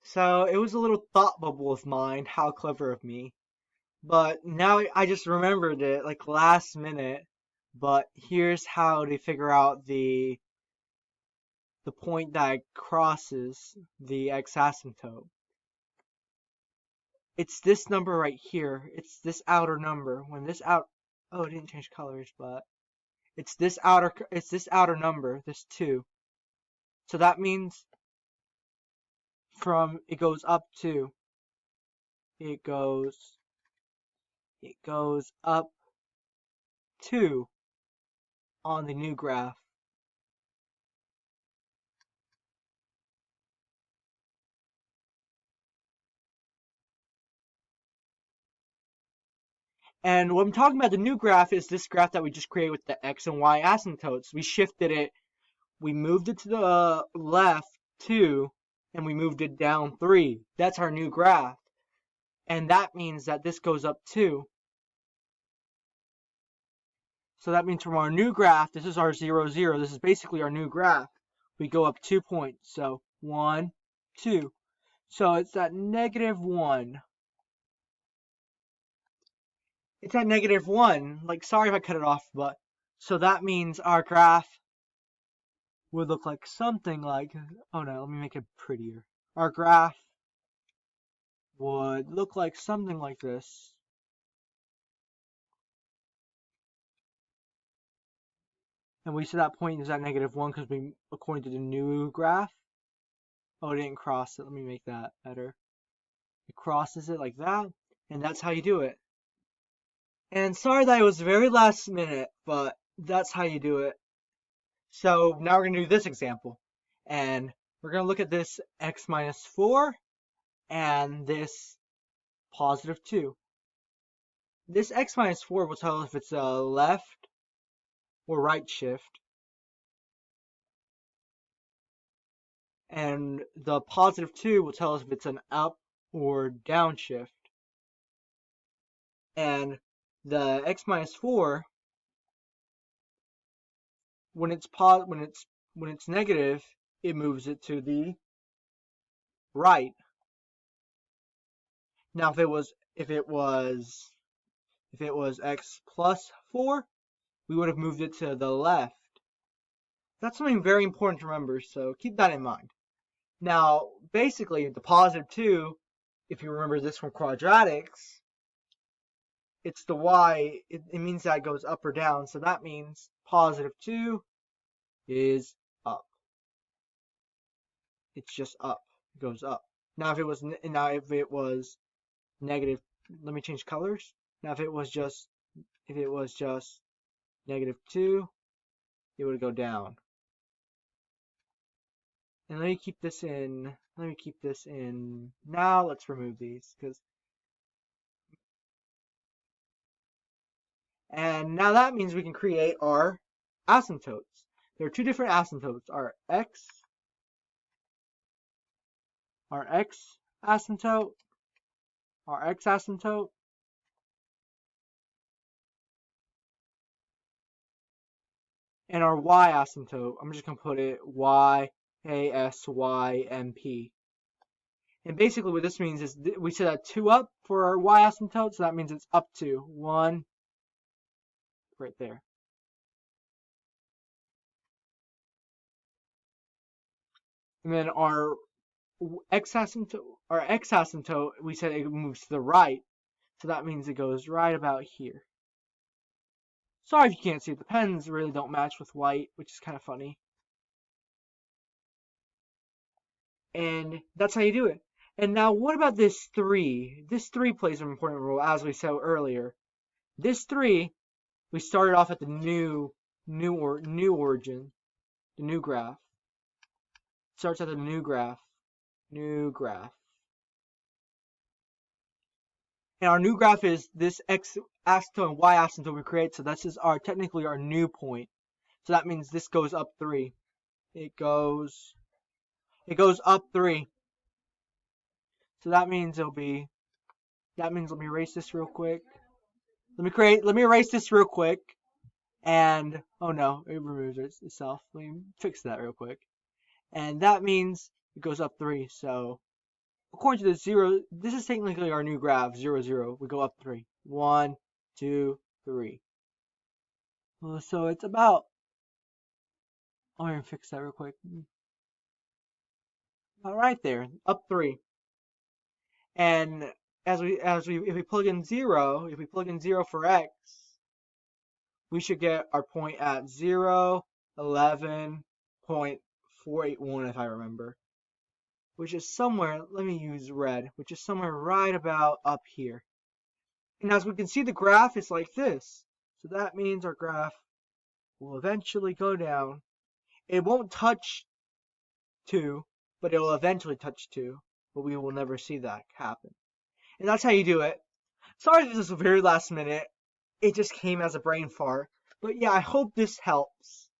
So it was a little thought bubble of mine. How clever of me. But now I just remembered it like last minute. But here's how to figure out the point that crosses the x-asymptote. It's this number right here. It's this outer number. When this out oh, it didn't change colors, but it's this outer number, this 2. So that means from it goes up to it goes up 2 on the new graph. And what I'm talking about the new graph is this graph that we just created with the x and y asymptotes. We shifted it, we moved it to the left 2, and we moved it down 3. That's our new graph. And that means that this goes up 2. So that means from our new graph, this is our 0, 0. This is basically our new graph. We go up 2 points. So 1, 2. So it's at -1. It's at -1. Like, sorry if I cut it off, but so that means our graph would look like something like, oh no, let me make it prettier. Our graph would look like something like this. And we said that point is at -1 because we, according to the new graph, oh, it didn't cross it. Let me make that better. It crosses it like that, and that's how you do it. And sorry that it was very last minute, but that's how you do it. So now we're going to do this example. And we're going to look at this x minus 4 and this positive 2. This x minus 4 will tell us if it's a left or right shift. And the positive 2 will tell us if it's an up or down shift. And the x minus 4, when it's negative, it moves it to the right. Now if it was x plus 4, we would have moved it to the left. That's something very important to remember, so keep that in mind. Now, basically, the positive 2, if you remember this from quadratics, it's the y, it means that it goes up or down, so that means positive 2 is up. It's just up. It goes up. Now if it was negative, let me change colors. Now if it was just -2, it would go down. And let me keep this in. Now let's remove these and now that means we can create our asymptotes. There are two different asymptotes: our x asymptote, our x asymptote, and our y asymptote. I'm just gonna put it y a s y m p. And basically what this means is we set that 2 up for our y asymptote, so that means it's up to 1 right there. And then our x asymptote, we said it moves to the right, so that means it goes right about here. Sorry if you can't see it. The pens really don't match with white, which is kind of funny. And that's how you do it. And now what about this 3? This 3 plays an important role, as we said earlier. This 3, we started off at the new origin, the new graph. Starts at the new graph. And our new graph is this x asymptote and y asymptote we create, so this is technically our new point. So that means this goes up 3. It goes up 3. So that means let me erase this real quick. Let me erase this real quick. And oh no, it removes itself. Let me fix that real quick. And that means it goes up 3. So according to the 0, this is technically our new graph, 0, 0. We go up 3. 1, 2, 3. So it's about, I'm going to fix that real quick. All right there, up 3. And if we plug in 0, if we plug in 0 for x, we should get our point at 0, 11.481 if I remember. Which is somewhere, let me use red, which is somewhere right about up here. And as we can see, the graph is like this. So that means our graph will eventually go down. It won't touch 2, but it will eventually touch 2. But we will never see that happen. And that's how you do it. Sorry this is very last minute. It just came as a brain fart. But yeah, I hope this helps.